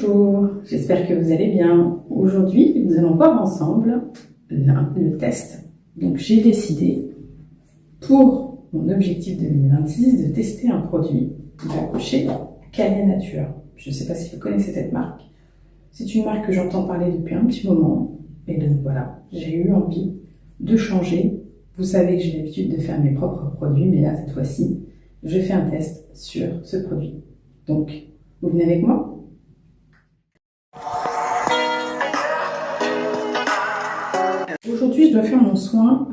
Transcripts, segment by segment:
Bonjour, j'espère que vous allez bien. Aujourd'hui, nous allons voir ensemble le test. Donc j'ai décidé, pour mon objectif 2026, de tester un produit de chez Calia Nature. Je ne sais pas si vous connaissez cette marque. C'est une marque que j'entends parler depuis un petit moment. Et donc voilà, j'ai eu envie de changer. Vous savez que j'ai l'habitude de faire mes propres produits, mais là, cette fois-ci, je fais un test sur ce produit. Donc, vous venez avec moi ? Aujourd'hui, je dois faire mon soin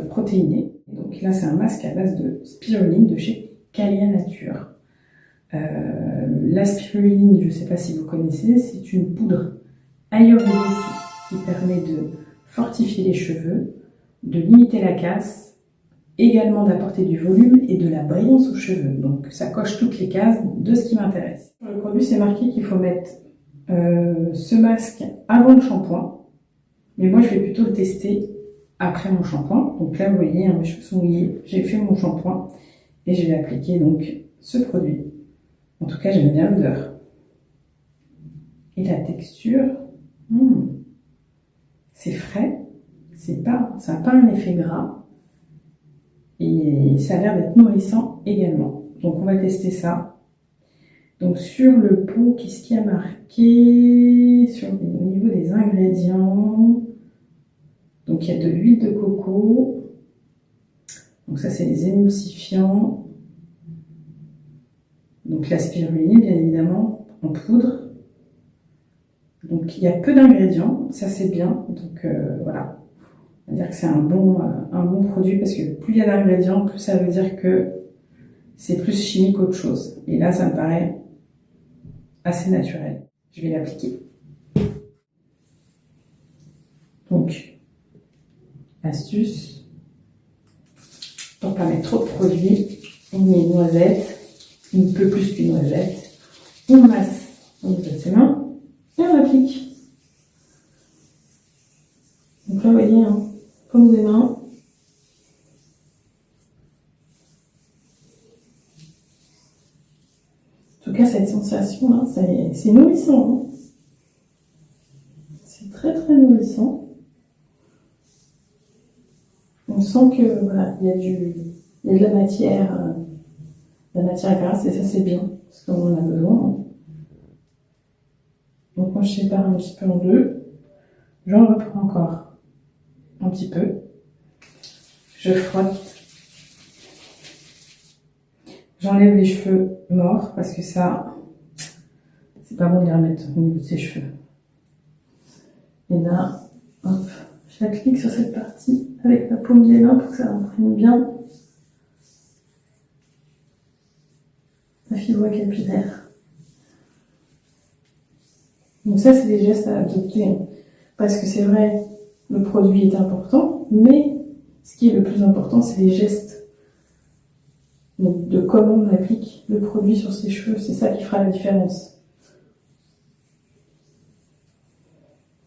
protéiné. Donc là, c'est un masque à base de spiruline de chez Calia Nature. La spiruline, je ne sais pas si vous connaissez, c'est une poudre ayurvédique qui permet de fortifier les cheveux, de limiter la casse, également d'apporter du volume et de la brillance aux cheveux. Donc ça coche toutes les cases de ce qui m'intéresse. Sur le produit, c'est marqué qu'il faut mettre ce masque avant le shampoing. Mais moi, je vais plutôt le tester après mon shampoing. Donc là, vous voyez, mes cheveux sont mouillés. J'ai fait mon shampoing et je vais appliquer donc ce produit. En tout cas, j'aime bien l'odeur. Et la texture, c'est frais. Ça n'a pas un effet gras. Et ça a l'air d'être nourrissant également. Donc, on va tester ça. Donc, sur le pot, qu'est-ce qu'il y a marqué au niveau des ingrédients? Donc, il y a de l'huile de coco. Donc, ça, c'est les émulsifiants. Donc, la spiruline, bien évidemment, en poudre. Donc, il y a peu d'ingrédients. Ça, c'est bien. Donc, voilà. On va dire que c'est un bon produit parce que plus il y a d'ingrédients, plus ça veut dire que c'est plus chimique qu'autre chose. Et là, ça me paraît assez naturel. Je vais l'appliquer. Donc, astuce, pour pas mettre trop de produits, on met une noisette, un peu plus qu'une noisette, on masse au niveau de ses mains et on applique. Donc là, vous voyez, comme des mains. En tout cas, cette sensation-là, c'est nourrissant. C'est très très nourrissant. On sent que voilà, il y a de la matière grasse et ça c'est bien parce qu'on en a besoin. Donc moi je sépare un petit peu en deux. J'en reprends encore un petit peu. Je frotte. J'enlève les cheveux morts parce que ça, c'est pas bon de les remettre au niveau de ses cheveux. Et là, hop, j'applique sur cette partie avec la paume des mains pour que ça imprime bien la fibre capillaire. Donc ça, c'est des gestes à adopter parce que c'est vrai, le produit est important, mais ce qui est le plus important, c'est les gestes. Donc de comment on applique le produit sur ses cheveux, c'est ça qui fera la différence.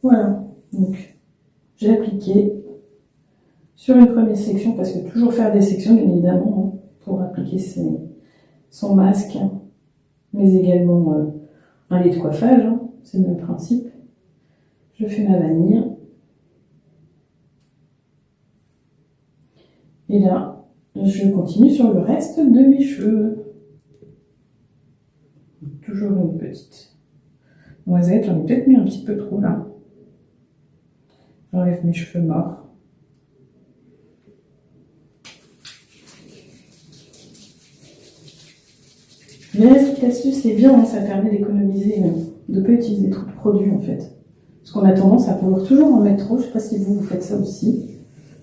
Voilà, donc j'ai appliqué sur une première section, parce que toujours faire des sections, bien évidemment, pour appliquer son masque, mais également un lait de coiffage, c'est le même principe. Je fais ma vanille. Et là, je continue sur le reste de mes cheveux. Toujours une petite noisette, j'en ai peut-être mis un petit peu trop là. J'enlève mes cheveux morts. Mais cette astuce, c'est bien, ça permet d'économiser, de ne pas utiliser trop de produits en fait. Parce qu'on a tendance à vouloir toujours en mettre trop, je ne sais pas si vous faites ça aussi.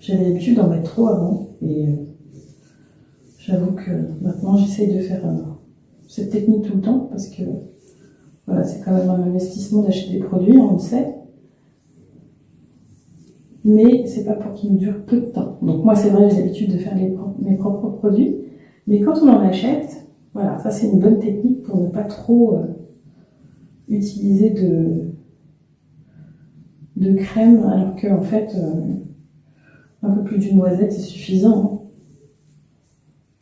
J'avais l'habitude d'en mettre trop avant et j'avoue que maintenant j'essaye de faire cette technique tout le temps parce que voilà, c'est quand même un investissement d'acheter des produits, on le sait. Mais c'est pas pour qu'ils me durent peu de temps. Donc moi c'est vrai, j'ai l'habitude de faire mes propres produits. Mais quand on en achète, voilà, ça c'est une bonne technique pour ne pas trop utiliser de crème, alors qu'en fait, un peu plus d'une noisette c'est suffisant.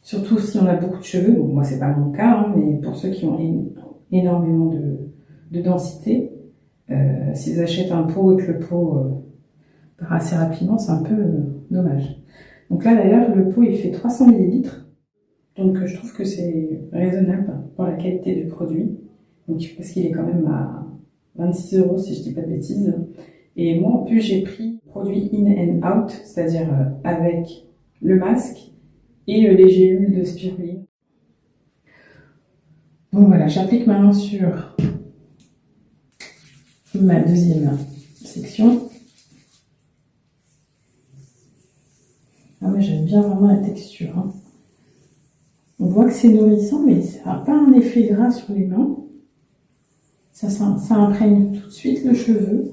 Surtout si on a beaucoup de cheveux, bon moi c'est pas mon cas, mais pour ceux qui ont énormément de densité. S'ils achètent un pot et que le pot part assez rapidement, c'est un peu dommage. Donc là d'ailleurs, le pot il fait 300 millilitres. Donc je trouve que c'est raisonnable pour la qualité du produit. Donc, parce qu'il est quand même à 26 € si je dis pas de bêtises. Et moi en plus j'ai pris produit in and out, c'est-à-dire avec le masque et les gélules de spiruline. Donc voilà, j'applique maintenant sur ma deuxième section. Ah ouais, j'aime bien vraiment la texture. Hein. On voit que c'est nourrissant, mais ça n'a pas un effet gras sur les mains. Ça imprègne tout de suite le cheveu.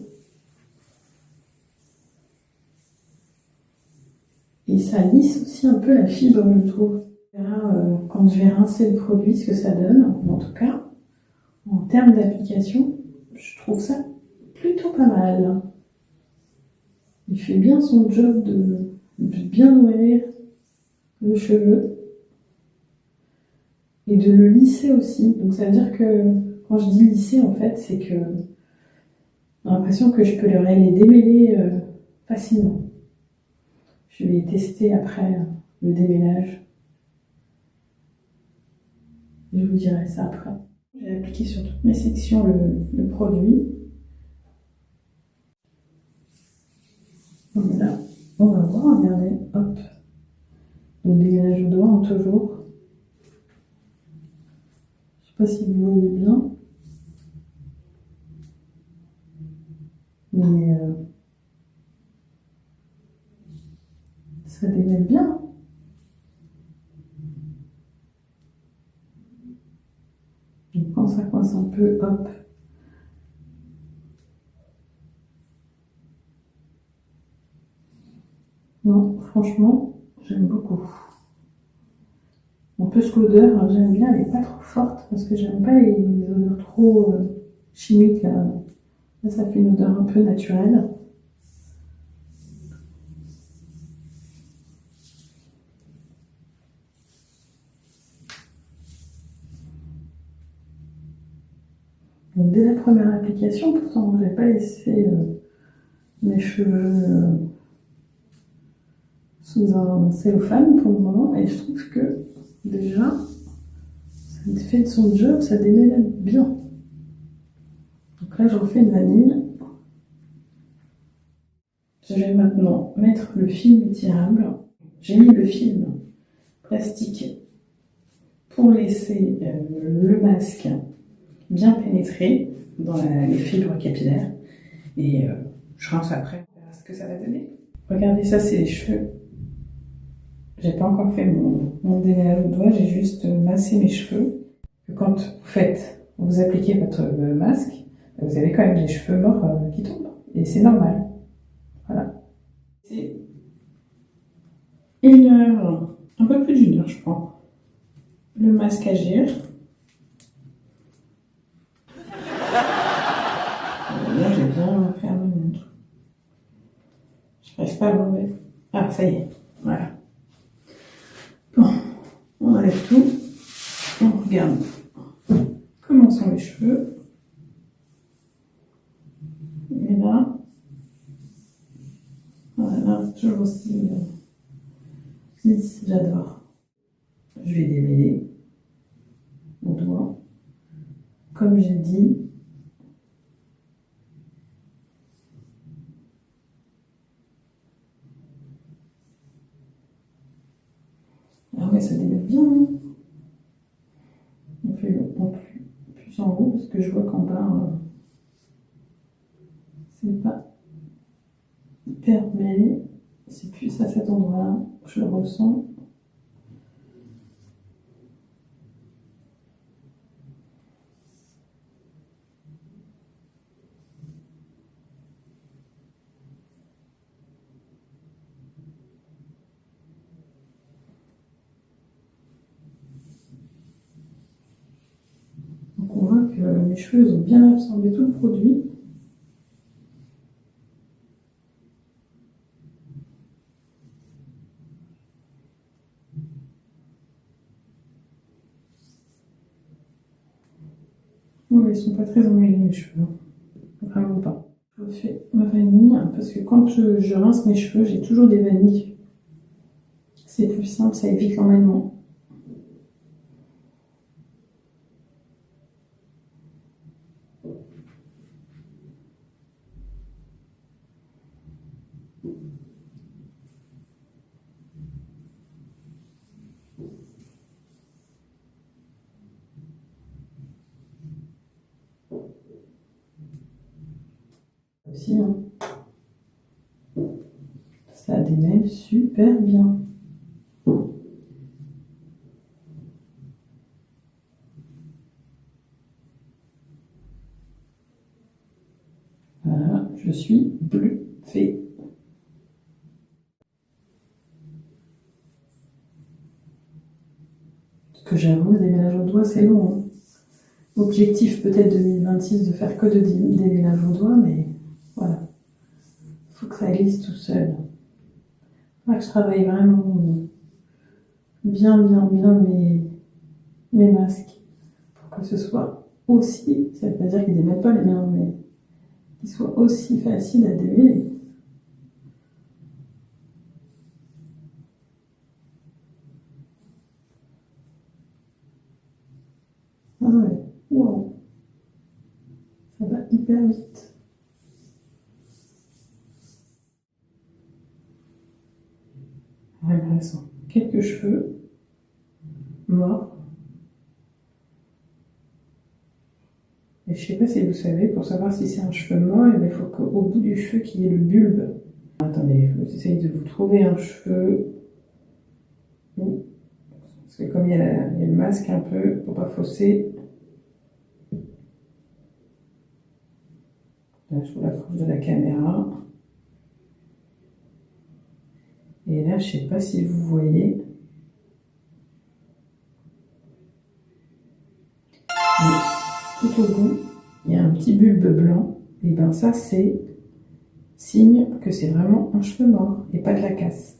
Et ça lisse aussi un peu la fibre, je trouve. On verra, quand je vais rincer le produit, ce que ça donne. En tout cas, en termes d'application, je trouve ça plutôt pas mal. Il fait bien son job de bien nourrir le cheveu et de le lisser aussi. Donc ça veut dire que quand je dis lisser, en fait, c'est que j'ai l'impression que je peux les démêler facilement. Je vais tester après le démêlage. Je vous dirai ça après. J'ai appliqué sur toutes mes sections le produit. Donc là, on va voir, regardez, hop. Donc démêlage au doigt en toujours. Je sais pas si vous voyez bien. Mais ça démêle bien. Donc quand ça coince un peu, hop. Non, franchement, j'aime beaucoup. En plus, l'odeur, j'aime bien, elle n'est pas trop forte parce que j'aime pas les odeurs trop chimiques. Là, ça fait une odeur un peu naturelle. Donc, dès la première application, pourtant, je n'ai pas laissé mes cheveux sous un cellophane pour le moment, et je trouve que déjà, ça fait de son job, ça démêle bien. Donc là, je refais une vanille. Je vais maintenant mettre le film étirable. J'ai mis le film plastique pour laisser le masque bien pénétrer dans les fibres capillaires. Et je rince après, on verra ce que ça va donner. Regardez, ça c'est les cheveux. J'ai pas encore fait mon démêlage au doigt, j'ai juste massé mes cheveux. Quand vous appliquez votre masque, vous avez quand même des cheveux morts qui tombent. Et c'est normal. Voilà. C'est 1 heure, un peu plus d'1 heure, je crois. Le masque agir. Là, j'ai bien fait ma montre. Je n'arrive pas à l'enlever. Ah, ça y est. Voilà. Bon, on enlève tout. On regarde comment sont les cheveux. Et là, voilà, toujours aussi lisse, j'adore. Je vais démêler mon doigt. Comme j'ai dit, ah ouais, ça démêle bien. Hein. On fait plus en haut parce que je vois qu'en bas, c'est pas hyper mêlé. C'est plus à cet endroit-là que je le ressens. Donc on voit que mes cheveux ont bien absorbé tout le produit. Oui, ils sont pas très emmêlés mes cheveux, vraiment pas. Je fais ma vanille parce que quand je rince mes cheveux, j'ai toujours des vanilles. C'est plus simple, ça évite l'emmêlement. Aussi, hein. Ça démêle super bien. Voilà, je suis bluffée. Parce que j'avoue, le déménage au doigt, c'est long, hein. Objectif peut-être 2026 de faire que de déménage au doigt, mais voilà. Faut que ça glisse tout seul. Faut que je travaille vraiment bien mes masques. Pour que ce soit aussi, ça veut pas dire qu'ils démêlent pas les miens, mais qu'ils soient aussi faciles à démêler. Ah ouais, waouh, ça va hyper vite. Ouais, il me reste quelques cheveux morts. Et je sais pas si vous savez, pour savoir si c'est un cheveu mort, il faut qu'au bout du cheveu qu'il y ait le bulbe. Attendez, j'essaye de vous trouver un cheveu. Parce que comme il y a le masque un peu, pour pas fausser. Là, je vous l'approche de la caméra. Et là, je sais pas si vous voyez. Mais tout au bout, il y a un petit bulbe blanc. Et ben ça, c'est signe que c'est vraiment un cheveu mort et pas de la casse.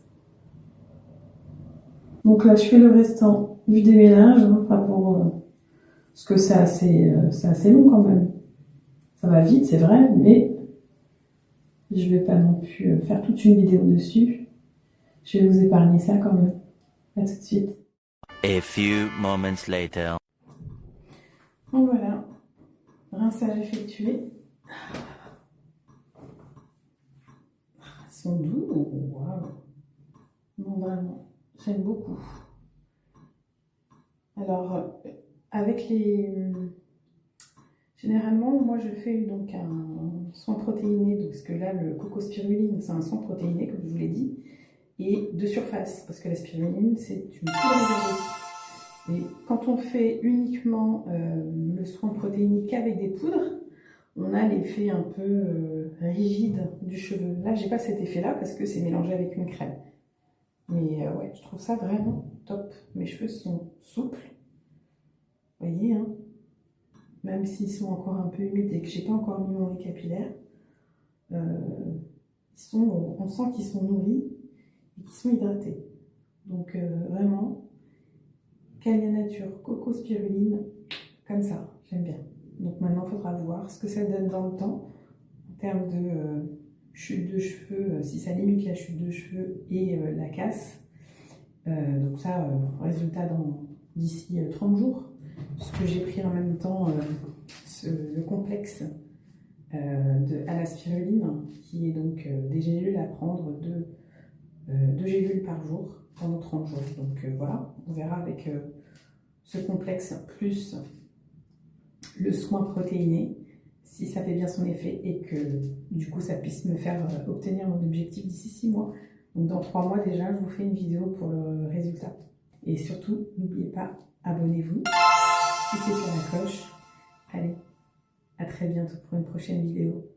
Donc là, je fais le restant du déménage, hein, pas pour parce que c'est assez long quand même. Ça va vite, c'est vrai, mais je vais pas non plus faire toute une vidéo dessus. Je vais vous épargner ça quand même. À tout de suite. A few moments later. Donc voilà, rinçage effectué. Ils sont doux, waouh. Non, vraiment, j'aime beaucoup. Alors, avec les... Généralement, moi, je fais donc un soin protéiné, donc, parce que là, le cocospiruline, c'est un soin protéiné, comme je vous l'ai dit, et de surface, parce que la spiruline, c'est une poudre énergétique. Et quand on fait uniquement le soin protéinique avec des poudres, on a l'effet un peu rigide du cheveu. Là, j'ai pas cet effet-là parce que c'est mélangé avec une crème. Mais ouais, je trouve ça vraiment top. Mes cheveux sont souples. Vous voyez, hein, même s'ils sont encore un peu humides et que j'ai pas encore mis mon lait capillaire, on sent qu'ils sont nourris et qu'ils sont hydratés. Donc vraiment, Calia Nature, coco spiruline, comme ça, j'aime bien. Donc maintenant, il faudra voir ce que ça donne dans le temps en termes de chute de cheveux, si ça limite la chute de cheveux et la casse. Donc ça, résultat d'ici 30 jours, puisque j'ai pris en même temps le complexe à la spiruline, qui est donc des gélules à prendre, deux gélules par jour pendant 30 jours. Donc voilà, on verra avec ce complexe plus le soin protéiné, si ça fait bien son effet et que du coup ça puisse me faire obtenir mon objectif d'ici 6 mois. Donc dans 3 mois déjà, je vous fais une vidéo pour le résultat. Et surtout, n'oubliez pas, abonnez-vous, cliquez sur la cloche. Allez, à très bientôt pour une prochaine vidéo.